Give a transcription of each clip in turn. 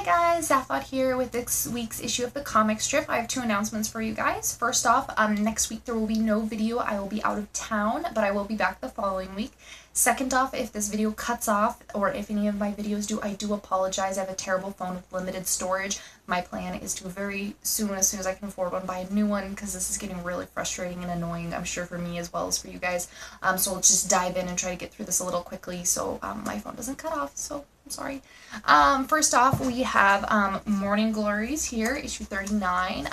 guys, Zaphod here with this week's issue of the comic strip. I have two announcements for you guys. First off, next week there will be no video. I will be out of town, but I will be back the following week. Second off, if this video cuts off, or if any of my videos do, I do apologize. I have a terrible phone with limited storage. My plan is to very soon, as soon as I can afford one, buy a new one, because this is getting really frustrating and annoying, I'm sure, for me as well as for you guys. So let's just dive in and try to get through this a little quickly so my phone doesn't cut off, so I'm sorry. First off, we have Morning Glories here, issue 39.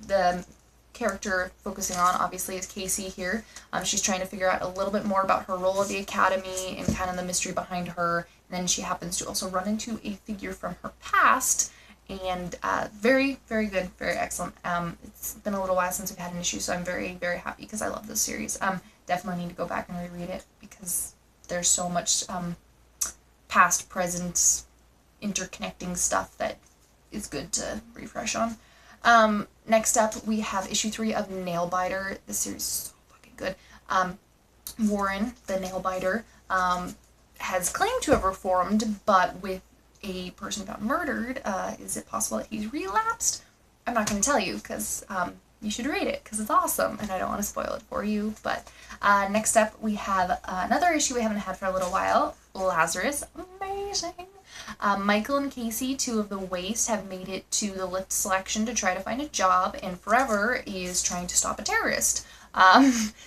The character focusing on, obviously, is Casey here. She's trying to figure out a little bit more about her role at the Academy and kind of the mystery behind her. And then she happens to also run into a figure from her past. And very, very good, very excellent. It's been a little while since we've had an issue, so I'm very, very happy because I love this series. Definitely need to go back and reread it because there's so much past, present, interconnecting stuff that is good to refresh on. Next up, we have issue 3 of Nailbiter. This series is so fucking good. Warren, the Nailbiter, has claimed to have reformed, but with a person found murdered, is it possible that he's relapsed? I'm not going to tell you, because you should read it, because it's awesome, and I don't want to spoil it for you. But next up, we have another issue we haven't had for a little while, Lazarus. Amazing! Michael and Casey, two of the Waste, have made it to the lift selection to try to find a job, and Forever is trying to stop a terrorist.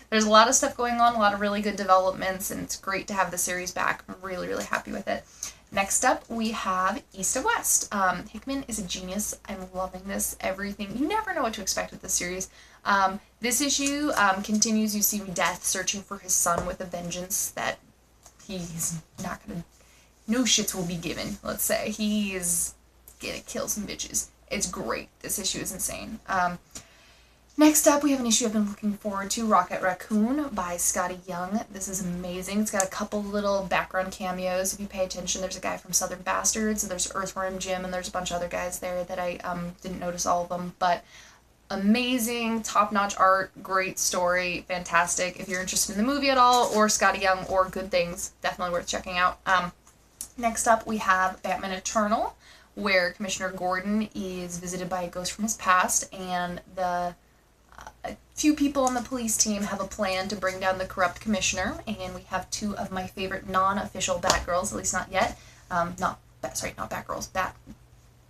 There's a lot of stuff going on, a lot of really good developments, and it's great to have the series back. I'm really, really happy with it. Next up, we have East of West. Hickman is a genius. I'm loving this. Everything. You never know what to expect with this series. This issue continues. You see Death searching for his son with a vengeance that he's not going to... No shits will be given, let's say. He is gonna kill some bitches. It's great. This issue is insane. Next up, we have an issue I've been looking forward to, Rocket Raccoon by Scotty Young. This is amazing. It's got a couple little background cameos. If you pay attention, there's a guy from Southern Bastards, there's Earthworm Jim, and there's a bunch of other guys there that I didn't notice all of them, but amazing, top-notch art, great story, fantastic. If you're interested in the movie at all, or Scotty Young, or good things, definitely worth checking out. Next up, we have Batman Eternal, where Commissioner Gordon is visited by a ghost from his past, and a few people on the police team have a plan to bring down the corrupt commissioner, and we have two of my favorite non-official Batgirls, at least not yet. Not Batgirls,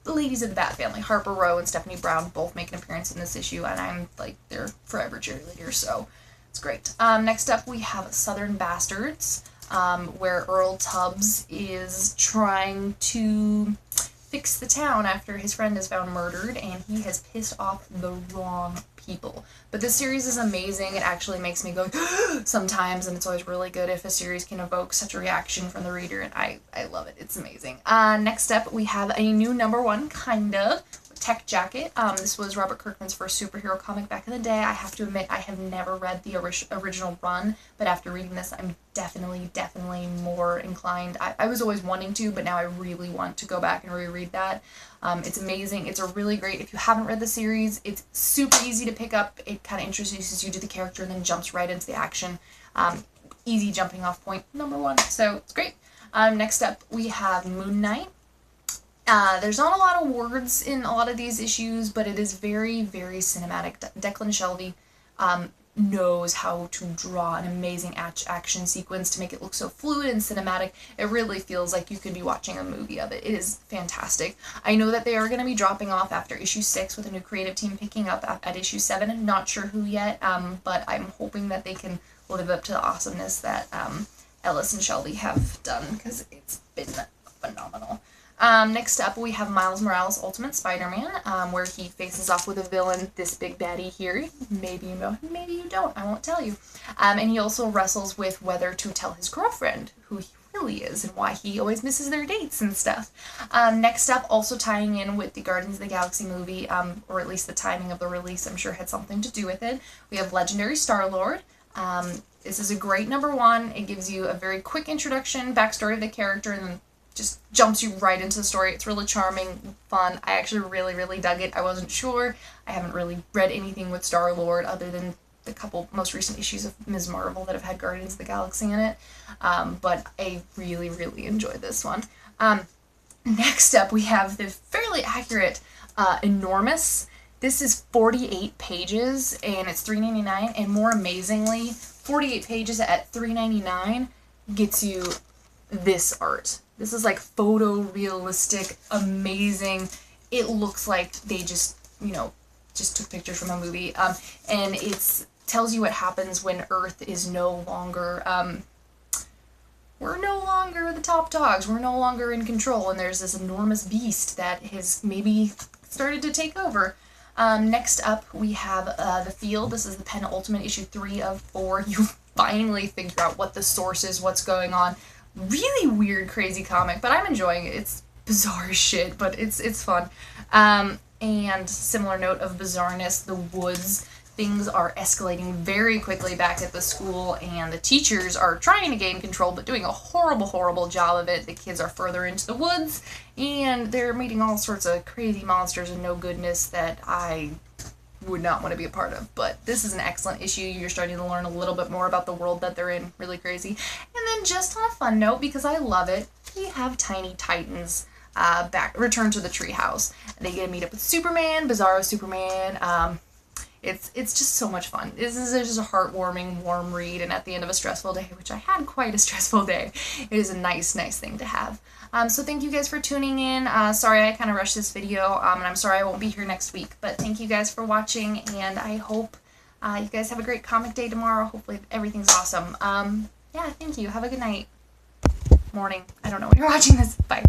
the ladies of the Bat family, Harper Row and Stephanie Brown, both make an appearance in this issue, and I'm like their forever cheerleader, so it's great. Next up, we have Southern Bastards, where Earl Tubbs is trying to fix the town after his friend is found murdered, and he has pissed off the wrong people. But this series is amazing. It actually makes me go sometimes, and it's always really good if a series can evoke such a reaction from the reader, and I love it. It's amazing. Next up, we have a new #1, kind of, Tech Jacket. This was Robert Kirkman's first superhero comic back in the day. I have to admit, I have never read the original run, but after reading this, I'm definitely more inclined. I was always wanting to, but now I really want to go back and reread that. It's amazing. It's a really great, if you haven't read the series, it's super easy to pick up. It kind of introduces you to the character and then jumps right into the action. Easy jumping off point, #1. So it's great. Next up, we have Moon Knight. There's not a lot of words in a lot of these issues, but it is very, very cinematic. Declan Shelby knows how to draw an amazing action sequence to make it look so fluid and cinematic. It really feels like you could be watching a movie of it. It is fantastic. I know that they are going to be dropping off after issue 6 with a new creative team picking up at issue 7. Not sure who yet, but I'm hoping that they can live up to the awesomeness that Ellis and Shelby have done, because it's been phenomenal. Next up, we have Miles Morales' Ultimate Spider-Man, where he faces off with a villain, this big baddie here. Maybe you know, maybe you don't, I won't tell you. And he also wrestles with whether to tell his girlfriend who he really is and why he always misses their dates and stuff. Next up, also tying in with the Guardians of the Galaxy movie, or at least the timing of the release, I'm sure had something to do with it. We have Legendary Star-Lord. This is a great #1. It gives you a very quick introduction, backstory of the character, and then just jumps you right into the story. It's really charming, fun. I actually really dug it. I wasn't sure. I haven't really read anything with Star-Lord other than the couple most recent issues of Ms. Marvel that have had Guardians of the Galaxy in it. But I really enjoyed this one. Next up, we have the fairly really accurate. Enormous. This is 48 pages and it's $3.99, and more amazingly, 48 pages at $3.99 gets you this art. This is like photorealistic, amazing. It looks like they just, you know, just took pictures from a movie. And it tells you what happens when Earth is no longer, we're no longer the top dogs. We're no longer in control, and there's this enormous beast that has maybe started to take over. Next up, we have The Field. This is the penultimate issue, 3 of 4. You finally figure out what the source is, what's going on. Really weird, crazy comic, but I'm enjoying it. It's bizarre as shit, but it's fun. And similar note of bizarreness, The Woods. Things are escalating very quickly back at the school, and the teachers are trying to gain control, but doing a horrible, horrible job of it. The kids are further into the woods, and they're meeting all sorts of crazy monsters and no goodness that I would not want to be a part of. But this is an excellent issue. You're starting to learn a little bit more about the world that they're in. Really crazy. And then just on a fun note, because I love it, we have Tiny Titans return to the treehouse. They get to meet up with Superman, Bizarro Superman. It's just so much fun. This is just a heartwarming, warm read, and at the end of a stressful day, which I had quite a stressful day, it is a nice thing to have. So thank you guys for tuning in. Sorry I kind of rushed this video, and I'm sorry I won't be here next week, but thank you guys for watching, and I hope you guys have a great comic day tomorrow. Hopefully everything's awesome. Yeah, thank you. Have a good night. Morning. I don't know when you're watching this. Bye.